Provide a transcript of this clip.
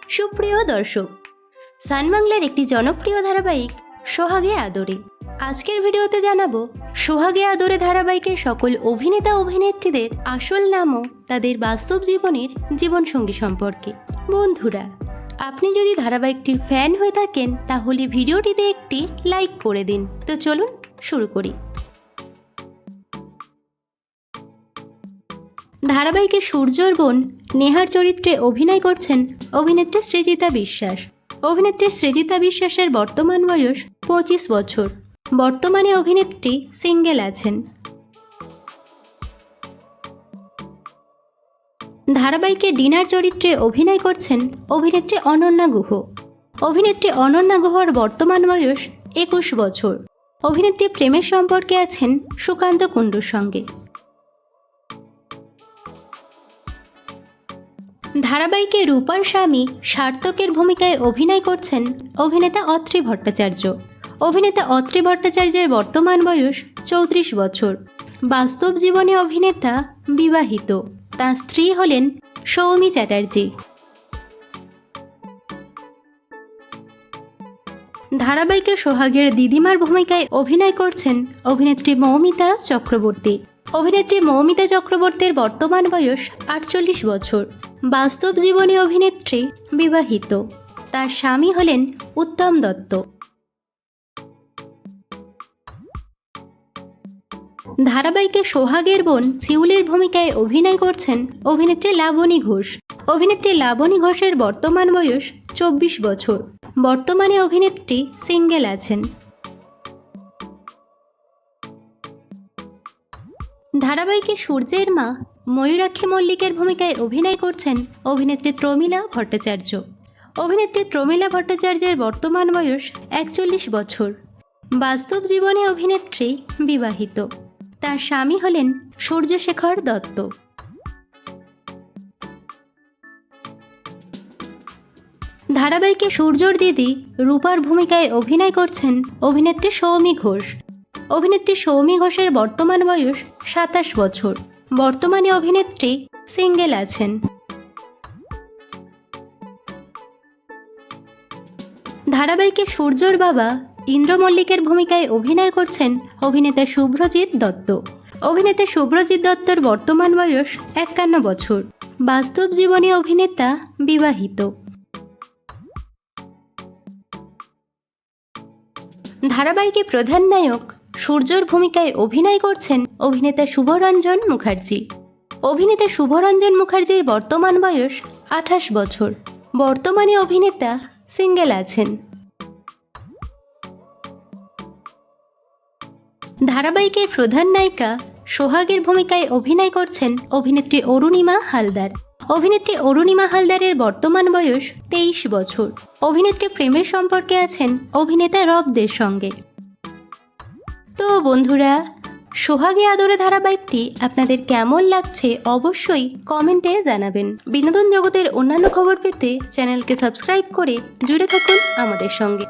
সুপ্রিয় দর্শক, সান বাংলার একটি জনপ্রিয় ধারাবাহিক সোহাগে আদরে। আজকের ভিডিওতে জানাবো সোহাগে আদরে ধারাবাহিকের সকল অভিনেতা অভিনেত্রীদের আসল নাম ও তাদের বাস্তব জীবনের জীবনসঙ্গী সম্পর্কে। বন্ধুরা, আপনি যদি ধারাবাহিকটির ফ্যান হয়ে থাকেন তাহলে ভিডিওটিতে একটি লাইক করে দিন। তো চলুন শুরু করি। ধারাবাহিকে সূর্যর বোন নেহার চরিত্রে অভিনয় করছেন অভিনেত্রী সৃজিতা বিশ্বাস। অভিনেত্রী সৃজিতা বিশ্বাসের বর্তমান বয়স 25 বছর। বর্তমানে অভিনেত্রী সিঙ্গেল আছেন। ধারাবাহিকে ডিনার চরিত্রে অভিনয় করছেন অভিনেত্রী অনন্যা গুহ। অভিনেত্রী অনন্যা গুহর বর্তমান বয়স 21 বছর। অভিনেত্রী প্রেমের সম্পর্কে আছেন সুকান্ত কুণ্ডুর সঙ্গে। ধারাবাহিকে রূপার স্বামী সার্থকের ভূমিকায় অভিনয় করছেন অভিনেতা অত্রি ভট্টাচার্য। অভিনেতা অত্রি ভট্টাচার্যের বর্তমান বয়স 34 বছর। বাস্তব জীবনে অভিনেতা বিবাহিত। তার স্ত্রী হলেন সৌমি চ্যাটার্জি। ধারাবাহিকে সোহাগের দিদিমার ভূমিকায় অভিনয় করছেন অভিনেত্রী মৌমিতা চক্রবর্তী। অভিনেত্রী মৌমিতা চক্রবর্তীর বর্তমান বয়স 48 বছর। বাস্তব জীবনে অভিনেত্রী বিবাহিত। তার স্বামী হলেন উত্তম দত্ত। ধারাবাহিকে সোহাগের বোন শিউলির ভূমিকায় অভিনয় করছেন অভিনেত্রী লাবণী ঘোষ। অভিনেত্রী লাবণী ঘোষের বর্তমান বয়স 24 বছর। বর্তমানে অভিনেত্রী সিঙ্গেল আছেন। ধারাবাহিকে সূর্যের মা ময়ূরাক্ষী মল্লিকের ভূমিকায় অভিনয় করছেন অভিনেত্রী প্রমীলা ভট্টাচার্য। অভিনেত্রী প্রমীলা ভট্টাচার্যের বর্তমান বয়স 41 বছর। বাস্তব জীবনে অভিনেত্রী বিবাহিত। তার স্বামী হলেন সূর্যশেখর দত্ত। ধারাবাহিকে সূর্যর দিদি রূপার ভূমিকায় অভিনয় করছেন অভিনেত্রী সৌমি ঘোষ। অভিনেত্রী সৌমি ঘোষের বর্তমান বয়স 27 বছর। বর্তমানে অভিনেত্রী সিঙ্গেল আছেন। ধারাবাহিকে সূর্যর বাবা ইন্দ্র মল্লিকের ভূমিকায় অভিনয় করছেন অভিনেতা শুভ্রজিৎ দত্ত। অভিনেতা শুভ্রজিৎ দত্তর বর্তমান বয়স 51 বছর। বাস্তব জীবনে অভিনেতা বিবাহিত। ধারাবাহিকে প্রধান নায়ক সূর্যর ভূমিকায় অভিনয় করছেন অভিনেতা শুভরঞ্জন মুখার্জি। অভিনেতা শুভরঞ্জন মুখার্জির বর্তমান বয়স 28 বছর। বর্তমানে অভিনেতা সিঙ্গেল আছেন। ধারাবাহিকের প্রধান নায়িকা সোহাগের ভূমিকায় অভিনয় করছেন অভিনেত্রী অরুণিমা হালদার। অভিনেত্রী অরুণিমা হালদারের বর্তমান বয়স 23 বছর। অভিনেত্রী প্রেমের সম্পর্কে আছেন অভিনেতা রবদের সঙ্গে। তো বন্ধুরা, সোহাগে আদরে ধারাবাহিকটি আপনাদের কেমন লাগছে অবশ্যই কমেন্টে জানাবেন। বিনোদন জগতের অন্যান্য খবর পেতে চ্যানেলকে সাবস্ক্রাইব করে জুড়ে থাকুন আমাদের সঙ্গে।